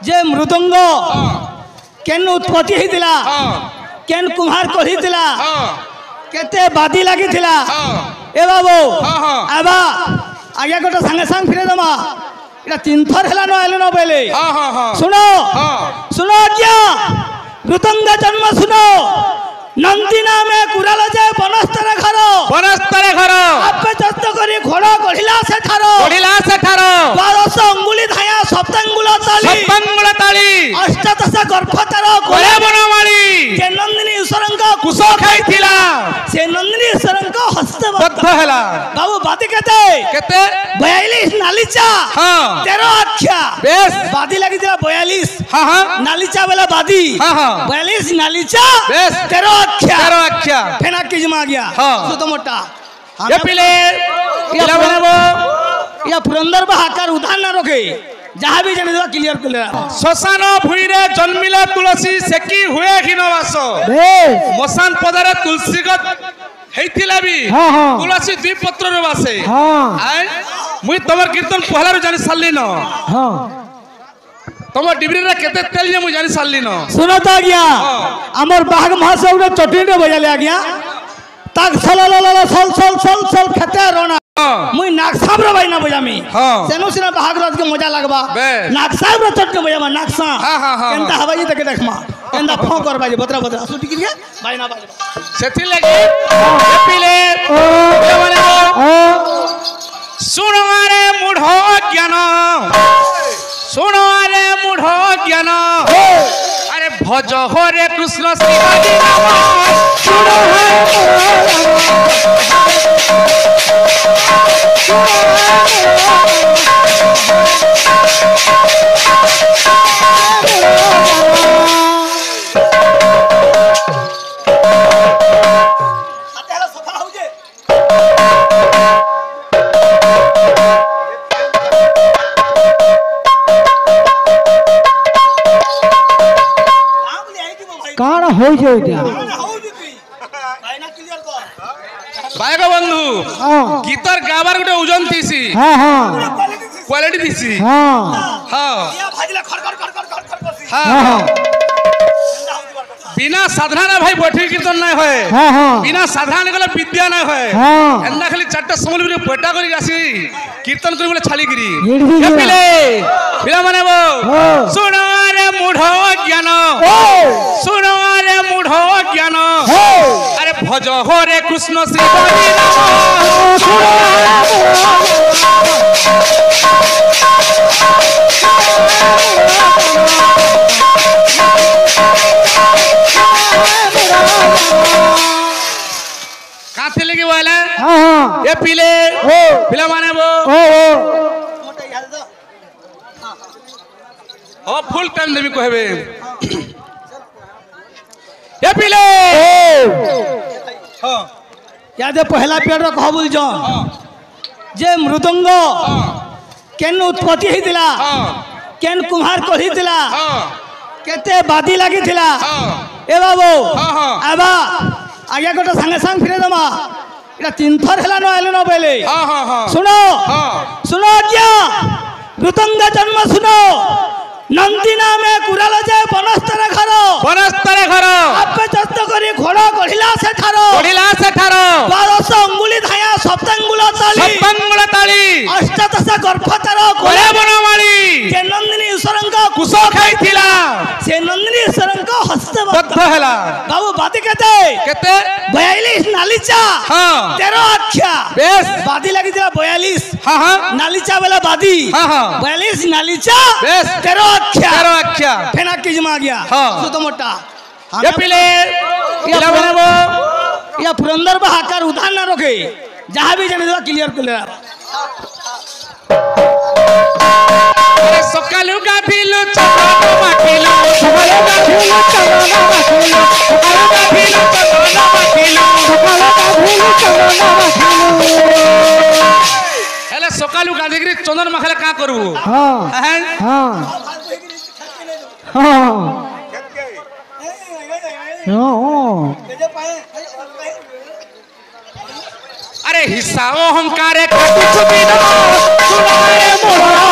जे मृदंग केन उत्पत्ति होता केन कुम्हार कहीला केते बादी लगी ए बाबू आबा आज्ञा गोटे सांगे सांग फिरे दमा इटा 3 थर है न आइल न बेले सुनो सुनो आज्ञा मृदंग जन्म सुनो नंदिना में कुराल जाए बनस्तर घर आपे जस्त करी घोड़ा गढ़िला से ठार 12 अंगुली धाया सप्तांगुल ताली अष्टादश गर्भतार गोले बनमाली जे नंदिनी ईश्वरंक कुश खाइथिला से नंदिनी ईश्वरंक हस्तबद्ध हैला बाबू बादी केते 42 नालीचा 13 आख्या बेस बादी लागि दिला 42 नालीचा वाला बादी 42 नालीचा बेस 13 आख्या फेना किजमा गया सुतो मोटा ये पिले पिला बनाबो या पुरंदर बहाकर उधार ना रखे जहाँ भी जाने दो क्लियर कर श्मशान भूई रे जन्मिला तुलसी सेकी हुए कि न वास मशान पदारे तुलसी गत हेतिला भी तुलसी द्वी पत्र रे वासे आय मुई तमर कीर्तन पहला रे जानि सालली न तमर डिबरी रे केते तेल जे मुई जानि सालली न सुनो तो गया हमर बाघ महासव रे चटनी रे बजाले आ गया ताक सल खते रोना मुई नागसाब रे बाइना बजामी सेनो सिना बाघ रात के मजा लगबा नागसाब रे चटके बजामा नागसा केनता हवाई तक देखमा केनता फो कर बाजे बतरा सुटी के बाइना बाजे सेथि लागि पिले सुनो रे मूढ़ ज्ञान सुनो रे मूढ़ ज्ञान अरे भज हरे कृष्ण शिवाजी नाम सुनो काना हो जाए दिया बायगा बंधु गीतर गाबार गोटे ओजन थीसी क्वालिटी थीसी बिना साधना ना भाई बैठी कीर्तन ना होए बिना साधना गले विद्या ना होए एंदा खाली चारटा समल पेटा करी आसी कीर्तन करी बोले छाली गिरी ए पिले पिला माने बो सुनो रे मूढ़ ज्ञान सुनो रे मूढ़ ज्ञान अरे भज हरे कृष्ण शिवाजी नाम काथे लगी वाला ये पिले पिला माने वो ओ फुल टाइम देबी कहबे ये पिले हां या जे पहला पेड़ कह बोल जो जे मृदंग केन उत्पत्ति होइतिला केन कुम्हार कहीतिला केते बादी लागितिला ए बाबू आबा आज्ञा गोटे सांगे सांग फिरे दमा इटा 3 थर है न आइल न बेले सुनो सुनो आज्ञा मृदंग जन्म सुनो नंदिना में कुराल जाए बनस्तर घर आपे जस्त करी घोड़ा गढ़िला से ठार 12 अंगुली धाया सप्तांगुल ताली अष्टादश गर्भतार गोले बनमाली जे नंदिनी ईश्वरंक कुश खाइथिला से नंदिनी ईश्वरंक हस्तबद्ध हैला बाबू बादी केते 42 नालीचा 13 आख्या बेस बादी लागि दिला 42 नालीचा वाला बादी 42 नालीचा बेस 13 आख्या फेना किजमा गया सुतो मोटा ये पिले पिला बनाबो या पुरंदर बहाकर उधार ना रखे जहाँ भी जाने दो क्लियर कर सकालू गाभिलु चंदन माखिलु सकालू गाभिलु चंदन माखिलु सकालू गाभिलु चंदन माखिलु सकालू गाभिलु चंदन माखिलु हेले सकालू गाधिगिरी चंदन माखले का करू अरे हिस्सा अहंकारे काटू छुबी न सुनारे मोरा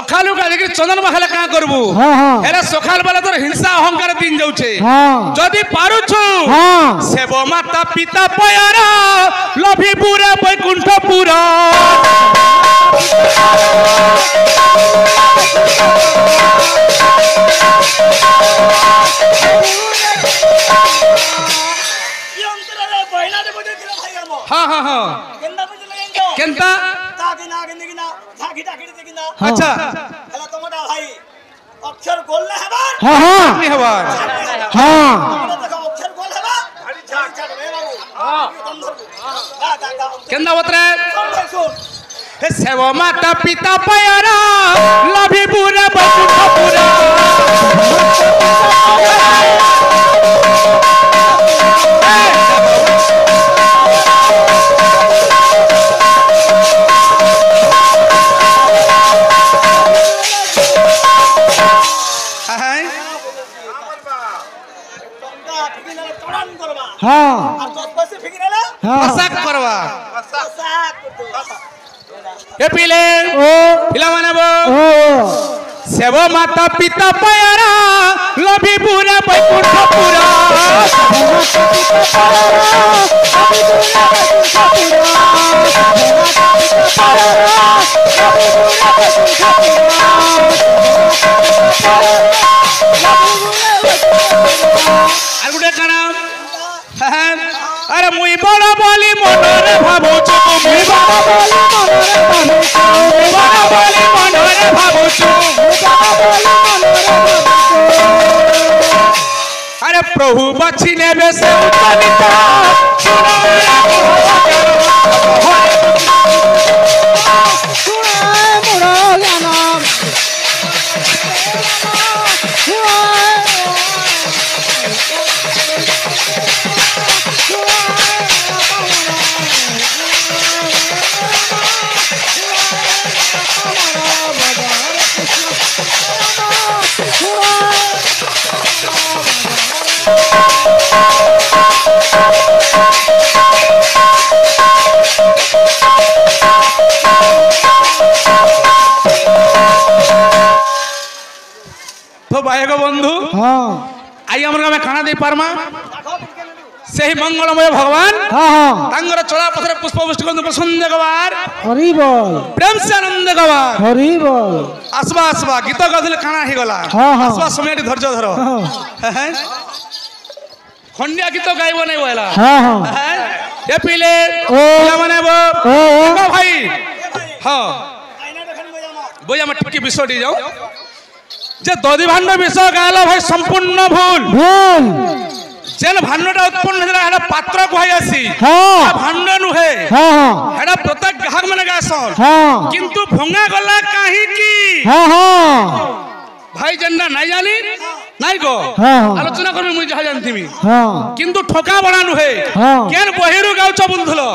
सखालु का देखि चंदन महल का करबू हां हां हेरा सखाल वाला तोर हिंसा अहंकार दिन जाउछे हां जदी पारुछु हां सेव माता पिता पयारा लभी पूरा बैकुंठपुरा हाँ हाँ हाँ केंता अच्छा अक्षर गोल ना हवा हां हां नहीं हवा हां अक्षर गोल हवा केंदा बतरे हे सेव माता पिता पयारा लभी पूरा बैकुंठपुरा हां मसाक करवा ए पीले ओ पिला माने बो ओ सेव माता पिता पयारा लभी पूरा बैकुंठपुरा আর গুটে কানা अरे मुई बड़ा बोली मनोरे भाबुछु मुई बड़ा बोली मनोरे भाबुछु अरे प्रभु बची नेबे से उतनिता तो भाई को बंधु हां आई हमर में खाना दे पारमा से ही मंगलमय भगवान हां हां तांगर चला पथरे पुष्प पुष्ट को प्रसन्न गवार हरि बोल प्रेम से आनंद गवार हरि बोल आसबा आसबा गीत गाउले खाना हे गला हां हां आसबा समय धैर्य धरो हां खंडिया गीत गाइबो नहीं होइला हां हां ए पीले ओ पिला माने बो ओ भाई हां बोया मत टिके विषय दी जाओ जे ददी भांड विषय गाला भाई संपूर्ण भूल भूल जेन भांडटा उत्पन्न होला हेडा पात्र को आसी हां भांड नुहे हां हां हेडा प्रत्येक ग्राहक माने गासन हां किंतु भंगा गला काहे की हां हां भाई जन्ना नहीं जानी नहीं गो हां आलोचना करबे मुई जहा जानथिमी हां किंतु ठका बड़ा नुहे हां केन बहिरु गाउछ बंधुलो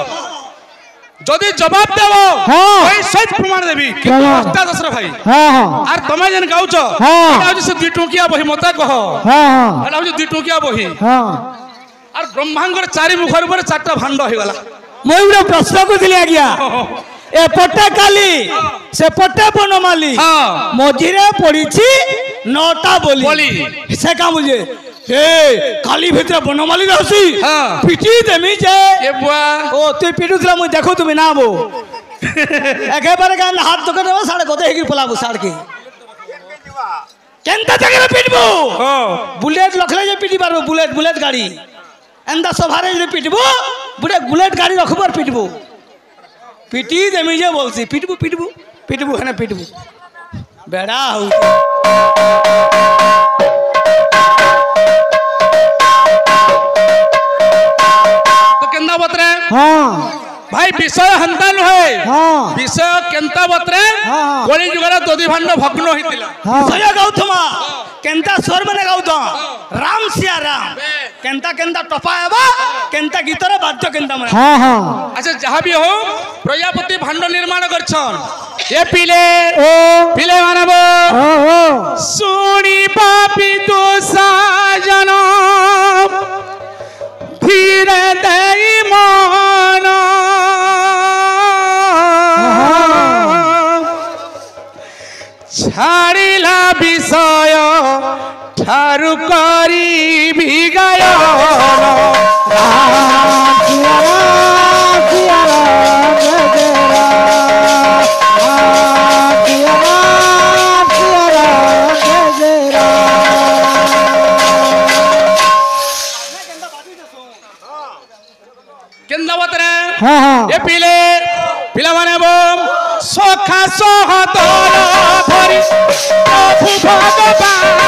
जदि जवाब देबो हां ओई सहित प्रमाण देबी किंतु हस्ता दसर भाई हां हां आर तमे जन गाउछ हां एटा होछि से 2 टोकिया बही मता कह हां हां एटा होछि 2 टोकिया बही हां आर ब्रह्मांगर चारि मुखर पर चारटा भांड हो गला मैं उरे प्रश्न को दिले गया ए पट्टा काली से पट्टा बनमाली हां मझिरे पड़ीची नौटा बोली से का मुझे हे काली भितर बनमाली रहसी हां पिटी देमी जे ए बुआ ओ तू पिटुतला मुझे देखो तुम ना बो एके बारे का हाथ तो करबो साडे कोते हेगी पलाबो साड के केनता जगह पिटबो हां बुलेट लखले जे पिटी पारबो बुलेट गाड़ी एंदा सभारे जे पिटबो बुलेट गाड़ी रखबर पिटबो पिटी देमी जे बोलसी पिटबो हने पिटबो बेड़ा हो तो केंदा बतरे हां भाई विषय हंता नुहे हां विषय केंता बतरे हां कोली जुगरा ददी भांड भग्न होइतिला हां सया गाउथमा केंता स्वर माने गाउथ राम सिया राम केंता टपाएबा केंता गीतरे बाध्य केंता माने हां हां अच्छा जहां भी हो प्रजापति भांड निर्माण करछन ए पीले मानब ओ सुनी पापी तो साजन धीरे देई मन विषय ठारु करी भी गायन केंदा बतरे ए पिले पिला माने बोम सखा सहतर धरि प्रभु भगवान